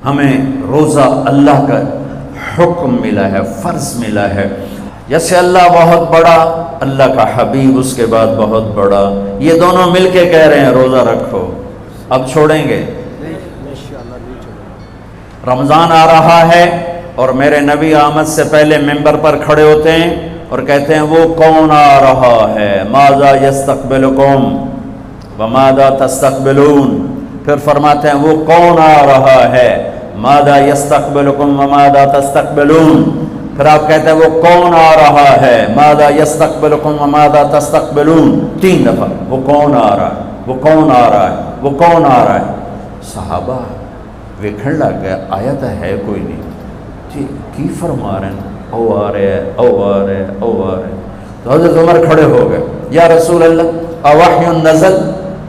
ہمیں روزہ اللہ کا حکم ملا ہے، فرض ملا ہے۔ جیسے اللہ بہت بڑا، اللہ کا حبیب اس کے بعد بہت بڑا، یہ دونوں مل کے کہہ رہے ہیں روزہ رکھو، اب چھوڑیں گے؟ رمضان آ رہا ہے اور میرے نبی آمد سے پہلے ممبر پر کھڑے ہوتے ہیں اور کہتے ہیں وہ کون آ رہا ہے، ماذا یستقبلکم وماذا تستقبلون، پھر فرماتے ہیں وہ کون آ رہا ہے، ماذا یستقبلکم وماذا تستقبلون، پھر آپ کہتے ہیں وہ کون آ رہا ہے، ماذا یستقبلکم وماذا تستقبلون، 3 دفعہ وہ کون آ رہا ہے، وہ کون آ رہا ہے، وہ کون آ رہا ہے۔ صحابہ ویکھن لگ گیا آیا تو ہے کوئی نہیں، کی فرما رہے ہیں، او آ رہے ہیں، او آ رہے ہیں، او آ رہے ہیں۔ تو حضرت عمر کھڑے ہو گئے، یا رسول اللہ اوحی نزل،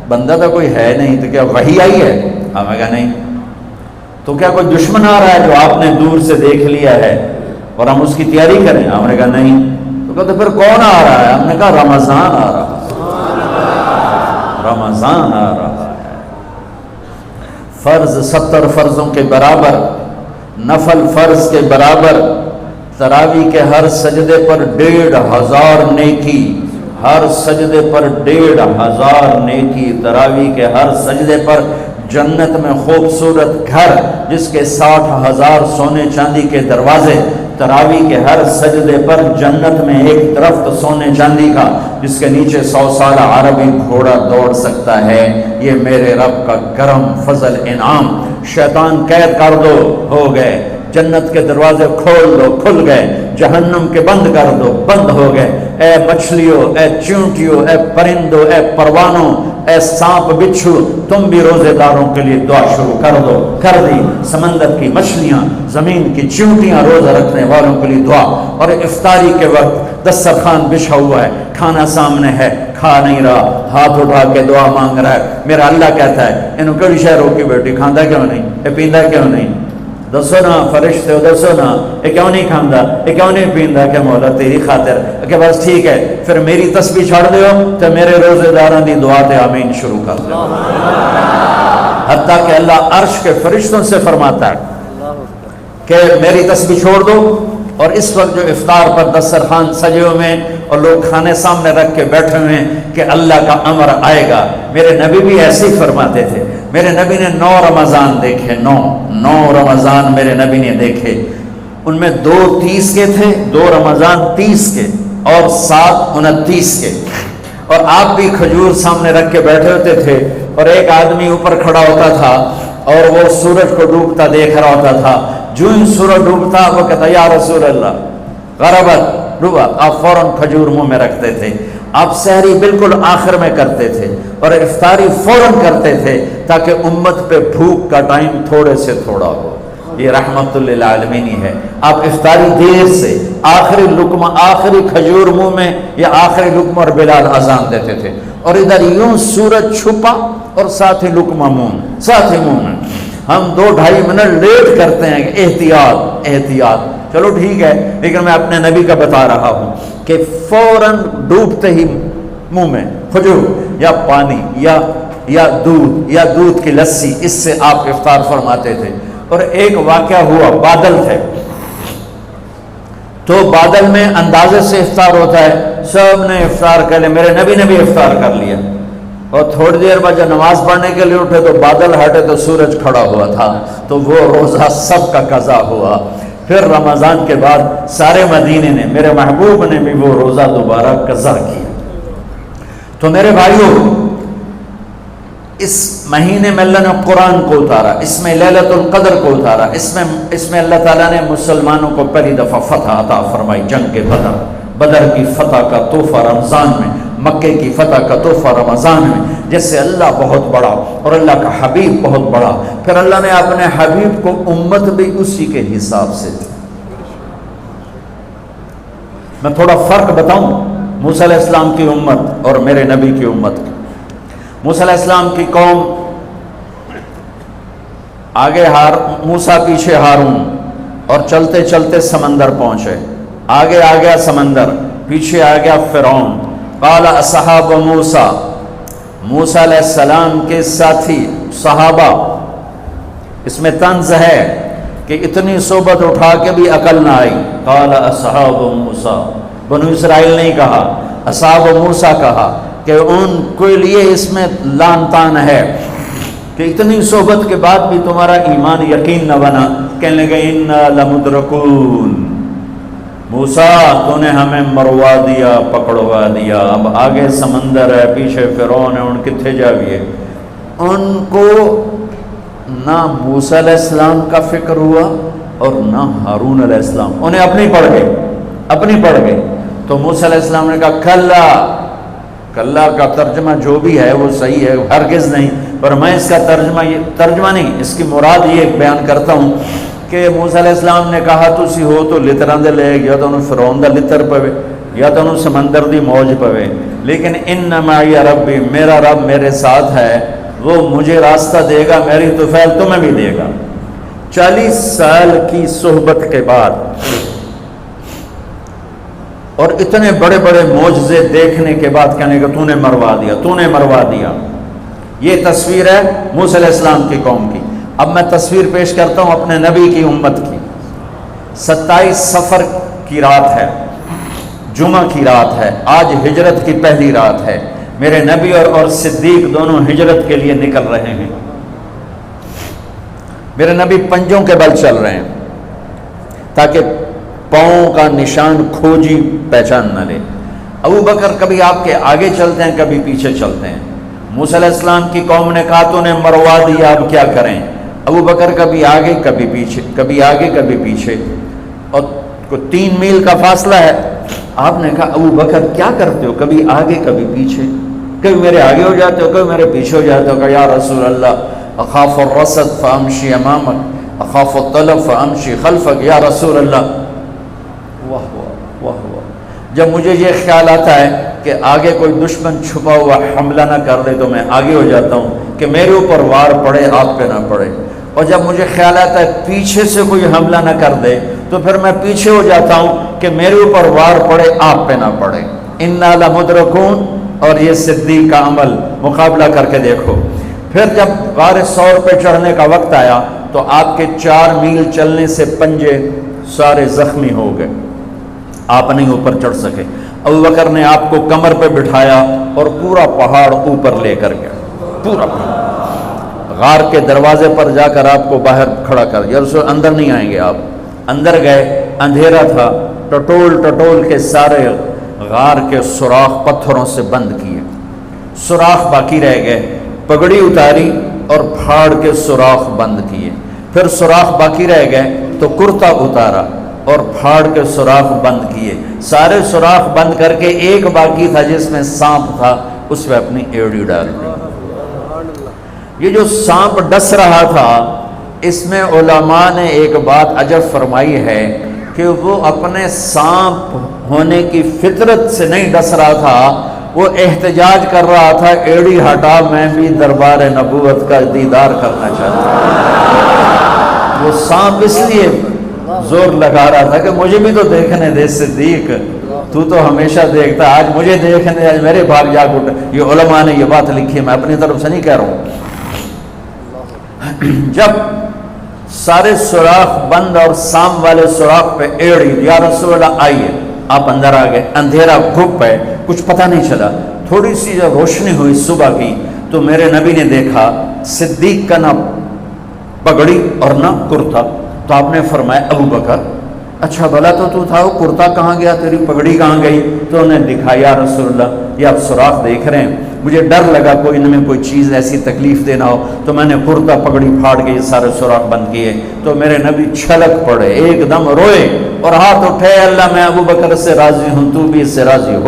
بندہ تو کوئی ہے نہیں، تو کیا وحی آئی ہے؟ ہمیں کہا نہیں۔ تو کیا کوئی دشمن آ رہا ہے جو آپ نے دور سے دیکھ لیا ہے اور ہم اس کی تیاری کریں؟ ہم نے کہا نہیں۔ تو کہتے پھر کون آ رہا ہے؟ ہم نے کہا رمضان آ رہا ہے، رمضان آ رہا ہے۔ فرض 70 فرضوں کے برابر، نفل فرض کے برابر، تراویح کے ہر سجدے پر 1500 نیکی، ہر سجدے پر 1500 نیکی، تراویح کے ہر سجدے پر جنت میں خوبصورت گھر جس کے 60,000 سونے چاندی کے دروازے، تراویح کے ہر سجدے پر جنت میں ایک درخت سونے چاندی کا جس کے نیچے 100 سالہ عربی گھوڑا دوڑ سکتا ہے۔ یہ میرے رب کا کرم، فضل، انعام۔ شیطان قید کر دو، ہو گئے، جنت کے دروازے کھول دو، کھل گئے، جہنم کے بند کر دو، بند ہو گئے۔ اے مچھلیوں، اے چیونٹیوں، اے پرندوں، اے پروانوں، اے سانپ بچھو، تم بھی روزے داروں کے لیے دعا شروع کر دو، کر دی۔ سمندر کی مچھلیاں، زمین کی چیونٹیاں روزہ رکھنے والوں کے لیے دعا۔ اور افطاری کے وقت دسترخوان بچھا ہوا ہے، کھانا سامنے ہے، کھا نہیں رہا، ہاتھ اٹھا کے دعا مانگ رہا ہے۔ میرا اللہ کہتا ہے انہوں کڑی شہ روکی بیٹی، کھاندا کیوں نہیں، اے پیندا کیوں نہیں؟ دسو نا فرشتے ہو، دسو نا یہ کیوں نہیں کھاندا، یہ کیوں نہیں پیندا؟ کہ مولا تیری خاطر، کہ بس ٹھیک ہے پھر میری تسبیح چھڑ دیو تو میرے روزے داراں دی دعا تے آمین شروع کر دو۔ حتیٰ کہ اللہ عرش کے فرشتوں سے فرماتا ہے کہ میری تسبیح چھوڑ دو۔ اور اس وقت جو افطار پر دسترخوان سجے ہوئے ہیں اور لوگ کھانے سامنے رکھ کے بیٹھے ہوئے ہیں کہ اللہ کا امر آئے گا، میرے نبی بھی ایسے ہی فرماتے تھے۔ میرے نبی نے 9 رمضان دیکھے، 9 رمضان میرے نبی نے دیکھے، ان میں 2 30 کے تھے، 2 رمضان 30 کے اور 7 29 کے۔ اور آپ بھی کھجور سامنے رکھ کے بیٹھے ہوتے تھے اور ایک آدمی اوپر کھڑا ہوتا تھا اور وہ سورج کو ڈوبتا دیکھ رہا ہوتا تھا۔ جو ہی سورج ڈوبتا وہ کہتا یا رسول اللہ غربت، ڈوبا، آپ فوراً کھجور منہ میں رکھتے تھے۔ آپ سحری بالکل آخر میں کرتے تھے اور افطاری فوراً کرتے تھے تاکہ امت پہ بھوک کا ٹائم تھوڑے سے تھوڑا ہو۔ یہ رحمت للعالمین ہی ہے۔ آپ افطاری دیر سے، آخری لقمہ، آخری کھجور منہ میں یا آخری لقمہ، اور بلال اذان دیتے تھے اور ادھر یوں سورج چھپا اور ساتھ ہی لقمہ منہ، ساتھ ہی منہ میں۔ ہم 2-2.5 منٹ لیٹ کرتے ہیں کہ احتیاط احتیاط، چلو ٹھیک ہے، لیکن میں اپنے نبی کا بتا رہا ہوں کہ فوراً ڈوبتے ہی منہ میں کھجور یا پانی یا دودھ کی لسی، اس سے آپ افطار فرماتے تھے۔ اور ایک واقعہ ہوا، بادل تھے تو بادل میں اندازے سے افطار ہوتا ہے، سب نے افطار کر لیا، میرے نبی نے بھی افطار کر لیا۔ اور تھوڑی دیر بعد جب نماز پڑھنے کے لیے اٹھے تو بادل ہٹے تو سورج کھڑا ہوا تھا، تو وہ روزہ سب کا قضا ہوا۔ پھر رمضان کے بعد سارے مدینے نے، میرے محبوب نے بھی وہ روزہ دوبارہ قضا کیا۔ تو میرے بھائیوں، اس مہینے میں اللہ نے قرآن کو اتارا، اس میں لیلۃ القدر کو اتارا، اس میں اللہ تعالیٰ نے مسلمانوں کو پہلی دفعہ فتح عطا فرمائی، جنگ کے بدر کی فتح کا تحفہ رمضان میں، مکے کی فتح کا تحفہ رمضان میں، جس سے اللہ بہت بڑا اور اللہ کا حبیب بہت بڑا۔ پھر اللہ نے اپنے حبیب کو امت بھی اسی کے حساب سے دی۔ میں تھوڑا فرق بتاؤں موسیٰ علیہ السلام کی امت اور میرے نبی کی امت کی۔ موسیٰ علیہ السلام کی قوم آگے موسیٰ پیچھے ہارون، اور چلتے چلتے سمندر پہنچے، آگے آ گیا سمندر، پیچھے آ گیا فرعون۔ قال اصحاب موسیٰ، موسیٰ علیہ السلام کے ساتھی صحابہ اس میں طنز ہے کہ اتنی صحبت اٹھا کے بھی عقل نہ آئی. قال اصحاب موسیٰ، بنو اسرائیل نہیں کہا، اصحاب موسیٰ کہا، کہ ان کے لیے اس میں لان تان ہے کہ اتنی صحبت کے بعد بھی تمہارا ایمان یقین نہ بنا. کہنے لگے انا لمدرکون، موسیٰ تو نے ہمیں مروا دیا، پکڑوا دیا، اب آگے سمندر ہے، پیچھے فرعون ہے، ان کتنے جاویے. ان کو نہ موسیٰ علیہ السلام کا فکر ہوا اور نہ ہارون علیہ السلام، انہیں اپنی پڑ گئے. تو موسیٰ علیہ السلام نے کہا کلا کا ترجمہ جو بھی ہے وہ صحیح ہے، ہرگز نہیں، پر میں اس کا ترجمہ نہیں، اس کی مراد یہ بیان کرتا ہوں کہ موسیٰ علیہ السلام نے کہا تسی ہو تو لتراں دے لے، یا تو انہوں فرعون دا لتر پوے، یا تو انہوں سمندر دی موج پوے، لیکن ان معی ربی، میرا رب میرے ساتھ ہے، وہ مجھے راستہ دے گا، میری طفیل تمہیں بھی دے گا. 40 سال کی صحبت کے بعد اور اتنے بڑے بڑے معجزے دیکھنے کے بعد کہنے کہ تو نے مروا دیا. یہ تصویر ہے موسیٰ علیہ السلام کی قوم کی. اب میں تصویر پیش کرتا ہوں اپنے نبی کی امت کی. 27 صفر کی رات ہے، جمعہ کی رات ہے، آج ہجرت کی پہلی رات ہے. میرے نبی اور صدیق دونوں ہجرت کے لیے نکل رہے ہیں. میرے نبی پنجوں کے بل چل رہے ہیں تاکہ پاؤں کا نشان کھوجی پہچان نہ لے. ابو بکر کبھی آپ کے آگے چلتے ہیں، کبھی پیچھے چلتے ہیں. موسیٰ علیہ السلام کی قوم نے کہا تو نے مروا دیا، اب کیا کریں. ابو بکر کبھی آگے کبھی پیچھے، کبھی آگے کبھی پیچھے، اور 3 میل کا فاصلہ ہے. آپ نے کہا ابو بکر کیا کرتے ہو، کبھی آگے کبھی پیچھے، کبھی میرے آگے ہو جاتے ہو، کبھی میرے پیچھے ہو جاتے ہو. کہ یا رسول اللہ اخاف الرصد فامشی امامک اخاف الطلب فامشی خلفک. یا رسول اللہ، واہ، جب مجھے یہ خیال آتا ہے کہ آگے کوئی دشمن چھپا ہوا حملہ نہ کر لے تو میں آگے ہو جاتا ہوں کہ میرے اوپر وار پڑے، آپ پہ نہ پڑے. اور جب مجھے خیال آتا ہے پیچھے سے کوئی حملہ نہ کر دے تو پھر میں پیچھے ہو جاتا ہوں کہ میرے اوپر وار پڑے، آپ پہ نہ پڑے. انا لمدرکون. اور یہ صدیق کا عمل مقابلہ کر کے دیکھو. پھر جب غار ثور پہ چڑھنے کا وقت آیا تو آپ کے 4 میل چلنے سے پنجے سارے زخمی ہو گئے، آپ نہیں اوپر چڑھ سکے. ابو بکر نے آپ کو کمر پہ بٹھایا اور پورا پہاڑ اوپر لے کر گیا، پورا پہاڑ. غار کے دروازے پر جا کر آپ کو باہر کھڑا کر دیا. رسول اندر نہیں آئیں گے. آپ اندر گئے، اندھیرا تھا، ٹٹول کے سارے غار کے سوراخ پتھروں سے بند کیے، سوراخ باقی رہ گئے. پگڑی اتاری اور پھاڑ کے سوراخ بند کیے. پھر سوراخ باقی رہ گئے تو کرتا اتارا اور پھاڑ کے سوراخ بند کیے. سارے سوراخ بند کر کے ایک باقی تھا جس میں سانپ تھا، اس پہ اپنی ایڑی ڈال دی. یہ جو سانپ ڈس رہا تھا، اس میں علماء نے ایک بات عجب فرمائی ہے کہ وہ اپنے سانپ ہونے کی فطرت سے نہیں ڈس رہا تھا، وہ احتجاج کر رہا تھا ایڑی ہٹا، میں بھی دربار نبوت کا دیدار کرنا چاہتا ہوں. وہ سانپ اس لیے زور لگا رہا تھا کہ مجھے بھی تو دیکھنے دے صدیق، تو ہمیشہ دیکھتا، آج مجھے دیکھنے، آج میرے بھاگ جاگ اٹھے. یہ علماء نے یہ بات لکھی ہے، میں اپنی طرف سے نہیں کہہ رہا ہوں. جب سارے سوراخ بند اور سام والے سوراخ پہ ایڑی، یا رسول اللہ آئیے. آپ اندر آ گئے. اندھیرا گھپ ہے، کچھ پتہ نہیں چلا. تھوڑی سی جب روشنی ہوئی صبح کی تو میرے نبی نے دیکھا صدیق کا نہ پگڑی اور نہ کرتا. تو آپ نے فرمایا ابو بکر اچھا بھلا تو تھا، وہ کرتا کہاں گیا، تیری پگڑی کہاں گئی؟ تو انہیں دکھایا یا رسول اللہ یہ آپ سوراخ دیکھ رہے ہیں، مجھے ڈر لگا کوئی ان میں کوئی چیز ایسی تکلیف دینا ہو، تو میں نے کرتا پگڑی پھاڑ کے یہ سارے سوراخ بند کیے. تو میرے نبی چھلک پڑے، ایک دم روئے اور ہاتھ اٹھے، اللہ میں ابو بکر سے راضی ہوں، تو بھی اس سے راضی ہو.